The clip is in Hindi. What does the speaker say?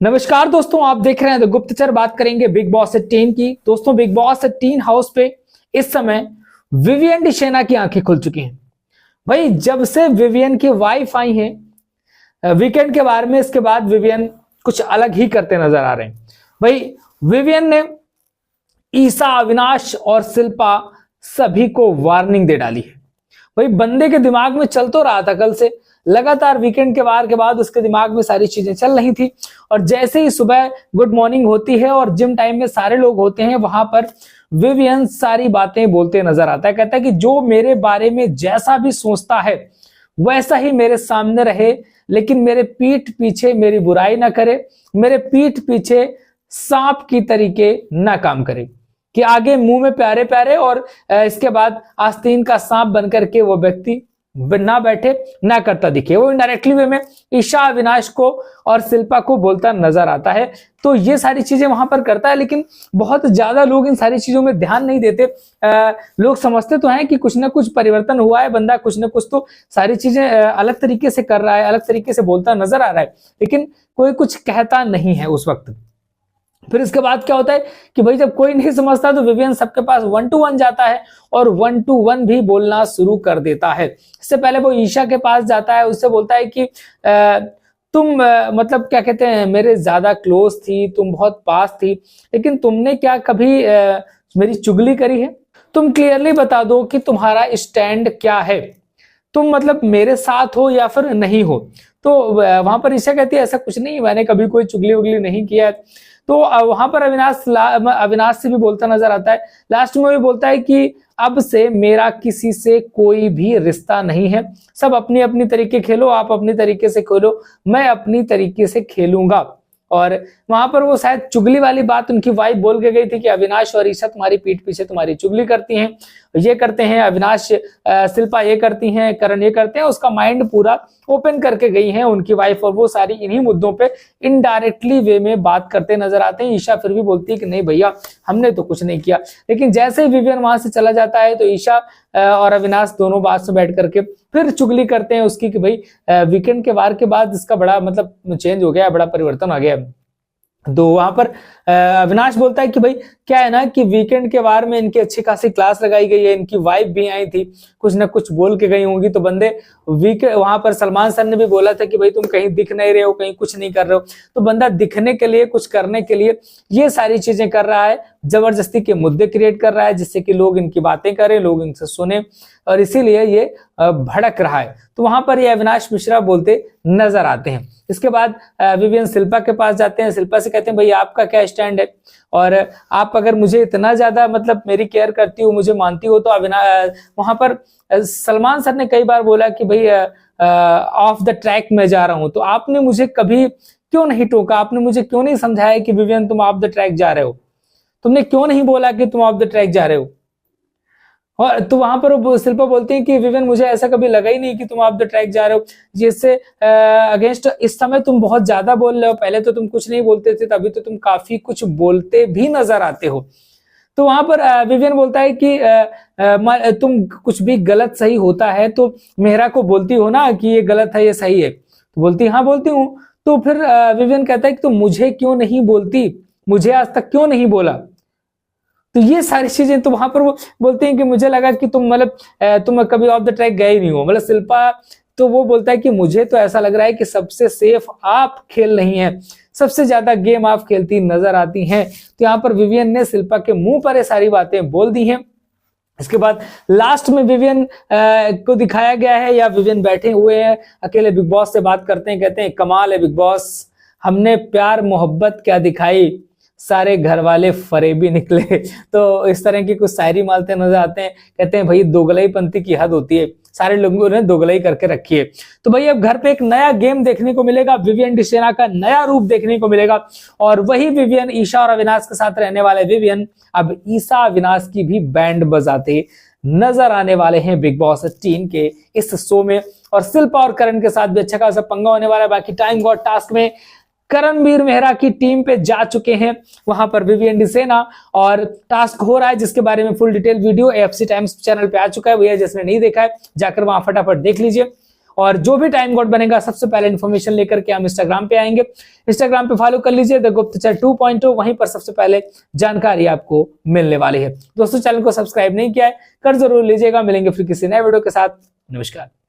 नमस्कार दोस्तों, आप देख रहे हैं द गुप्तचर। बात करेंगे बिग बॉस 18 की। दोस्तों, बिग बॉस 18 हाउस पे इस समय विवियन डिसेना की आंखें खुल चुकी हैं। भाई, जब से विवियन की वाइफ आई हैं वीकेंड के बारे में, इसके बाद विवियन कुछ अलग ही करते नजर आ रहे हैं। भाई, विवियन ने ईसा, अविनाश और शिल्पा सभी को वार्निंग दे डाली है। भाई, बंदे के दिमाग में चल तो रहा था कल से, लगातार वीकेंड के वार के बाद उसके दिमाग में सारी चीजें चल रही थी, और जैसे ही सुबह गुड मॉर्निंग होती है और जिम टाइम में सारे लोग होते हैं, वहां पर विवियन सारी बातें बोलते नजर आता है। कहता है कि जो मेरे बारे में जैसा भी सोचता है वैसा ही मेरे सामने रहे, लेकिन मेरे पीठ पीछे मेरी बुराई ना करे, मेरे पीठ पीछे सांप की तरीके ना काम करे, कि आगे मुंह में प्यारे प्यारे और इसके बाद आस्तीन का सांप बनकर के वो व्यक्ति ना बैठे, ना करता दिखे। वो इनडायरेक्टली वे में ईशा, अविनाश को और शिल्पा को बोलता नजर आता है। तो ये सारी चीजें वहां पर करता है, लेकिन बहुत ज्यादा लोग इन सारी चीजों में ध्यान नहीं देते। लोग समझते तो हैं कि कुछ ना कुछ परिवर्तन हुआ है, बंदा कुछ ना कुछ तो सारी चीजें अलग तरीके से कर रहा है, अलग तरीके से बोलता नजर आ रहा है, लेकिन कोई कुछ कहता नहीं है उस वक्त। फिर इसके बाद क्या होता है कि भाई, जब कोई नहीं समझता तो विवियन सबके पास 1-to-1 जाता है और 1-to-1 भी बोलना शुरू कर देता है। इससे पहले वो ईशा के पास जाता है, उससे बोलता है कि तुम मतलब क्या कहते हैं, मेरे ज्यादा क्लोज थी, तुम बहुत पास थी, लेकिन तुमने क्या कभी मेरी चुगली करी है? तुम क्लियरली बता दो कि तुम्हारा स्टैंड क्या है, तुम मतलब मेरे साथ हो या फिर नहीं हो। तो वहां पर ईशा कहती है ऐसा कुछ नहीं, मैंने कभी कोई चुगली उगली नहीं किया है। तो वहां पर अविनाश से भी बोलता नजर आता है। लास्ट में भी बोलता है कि अब से मेरा किसी से कोई भी रिश्ता नहीं है, सब अपनी अपनी तरीके खेलो, आप अपनी तरीके से खेलो, मैं अपनी तरीके से खेलूंगा। और वहां पर वो शायद चुगली वाली बात उनकी वाइफ बोल के गई थी कि अविनाश और ईशा तुम्हारी पीठ पीछे तुम्हारी चुगली करती हैं, ये करते हैं, अविनाश शिल्पा ये करती हैं, करण ये करते हैं। उसका माइंड पूरा ओपन करके गई हैं उनकी वाइफ, और वो सारी इन्हीं मुद्दों पे इनडायरेक्टली वे में बात करते नजर आते हैं। ईशा फिर भी बोलती है कि नहीं भैया, हमने तो कुछ नहीं किया। लेकिन जैसे ही विवियन वहां से चला जाता है तो ईशा और अविनाश दोनों बात से बैठ करके फिर चुगली करते हैं उसकी कि भाई, वीकेंड के वार के बाद इसका बड़ा मतलब चेंज हो गया, बड़ा परिवर्तन आ गया। तो वहां पर अविनाश बोलता है कि भाई, क्या है ना कि वीकेंड के वार में इनकी अच्छी खासी क्लास लगाई गई है, इनकी वाइफ भी आई थी, कुछ ना कुछ बोल के गई होंगी। तो बंदे वहां पर सलमान सर ने भी बोला था कि भाई तुम कहीं दिख नहीं रहे हो, कहीं कुछ नहीं कर रहे हो। तो बंदा दिखने के लिए, कुछ करने के लिए ये सारी चीजें कर रहा है, जबरदस्ती के मुद्दे क्रिएट कर रहा है, जिससे कि लोग इनकी बातें करें, लोग इनसे सुने, और इसीलिए ये भड़क रहा है। तो वहां पर ये अविनाश मिश्रा बोलते नजर आते हैं। इसके बाद विवियन शिल्पा के पास जाते हैं। शिल्पा से कहते हैं भाई, आपका क्या स्टैंड है, और आप अगर मुझे इतना ज्यादा मतलब मेरी केयर करती हो, मुझे मानती हो, तो वहां पर सलमान सर ने कई बार बोला कि भाई ऑफ द ट्रैक में जा रहा हूं, तो आपने मुझे कभी क्यों नहीं टोका, आपने मुझे क्यों नहीं समझाया कि विवियन तुम ऑफ द ट्रैक जा रहे हो, तुमने क्यों नहीं बोला कि तुम ऑफ द ट्रैक जा रहे हो? और तो वहां पर शिल्पा बोलती है कि विवियन, मुझे ऐसा कभी लगा ही नहीं कि तुम ऑफ द ट्रैक जा रहे हो, जिससे अगेंस्ट इस समय तुम बहुत ज्यादा बोल रहे हो। पहले तो तुम कुछ नहीं बोलते थे, तभी तो तुम काफी कुछ बोलते भी नजर आते हो। तो वहां पर विवियन बोलता है कि तुम कुछ भी गलत सही होता है तो मेहरा को बोलती हो ना कि ये गलत है, ये सही है। तो बोलती हाँ बोलती हूँ। तो फिर विवियन कहता है कि तुम मुझे क्यों नहीं बोलती, मुझे आज तक क्यों नहीं बोला? तो ये सारी चीजें, तो वहां पर वो बोलते हैं कि मुझे लगा कि तुम मतलब तुम कभी ऑफ द ट्रैक गए ही नहीं हो, मतलब शिल्पा। तो वो बोलता है कि मुझे तो ऐसा लग रहा है कि सबसे सेफ आप खेल रही हैं, सबसे ज्यादा गेम आप खेलती नजर आती हैं। तो यहाँ पर विवियन ने शिल्पा के मुंह पर ये सारी बातें बोल दी हैं। इसके बाद लास्ट में विवियन को दिखाया गया है, या विवियन बैठे हुए हैं अकेले, बिग बॉस से बात करते हैं, कहते हैं कमाल है बिग बॉस, हमने प्यार मोहब्बत क्या दिखाई, सारे घर वाले फरेबी निकले। तो इस तरह की कुछ शायरी मालते नजर आते हैं। कहते हैं भाई, दोगलाईपंथी की हद होती है, सारे लोगों ने दोगलाई करके रखी है। तो भाई, अब घर पे एक नया गेम देखने को मिलेगा, विवियन डिसेना का नया रूप देखने को मिलेगा, और वही विवियन, ईशा और अविनाश के साथ रहने वाले विवियन अब ईशा, अविनाश की भी बैंड बजाते नजर आने वाले हैं बिग बॉस 18 के इस शो में। और शिल्पा और करण के साथ भी अच्छा खासा पंगा होने वाला है। बाकी टाइम गॉड टास्क में करणवीर मेहरा की टीम पे जा चुके हैं वहां पर विवियन डिसेना, और टास्क हो रहा है जिसके बारे में full detail video AFC times channel पे आ चुका है। भैया जिसने नहीं देखा है जाकर वहां फटाफट देख लीजिए। और जो भी टाइम कोड बनेगा सबसे पहले इन्फॉर्मेशन लेकर के हम इंस्टाग्राम पे आएंगे। इंस्टाग्राम पे फॉलो कर लीजिए द गुप्तचर 2.0, वहीं पर सबसे पहले जानकारी आपको मिलने वाली है। दोस्तों चैनल को सब्सक्राइब नहीं किया है कर जरूर लीजिएगा। मिलेंगे फिर किसी नए वीडियो के साथ। नमस्कार।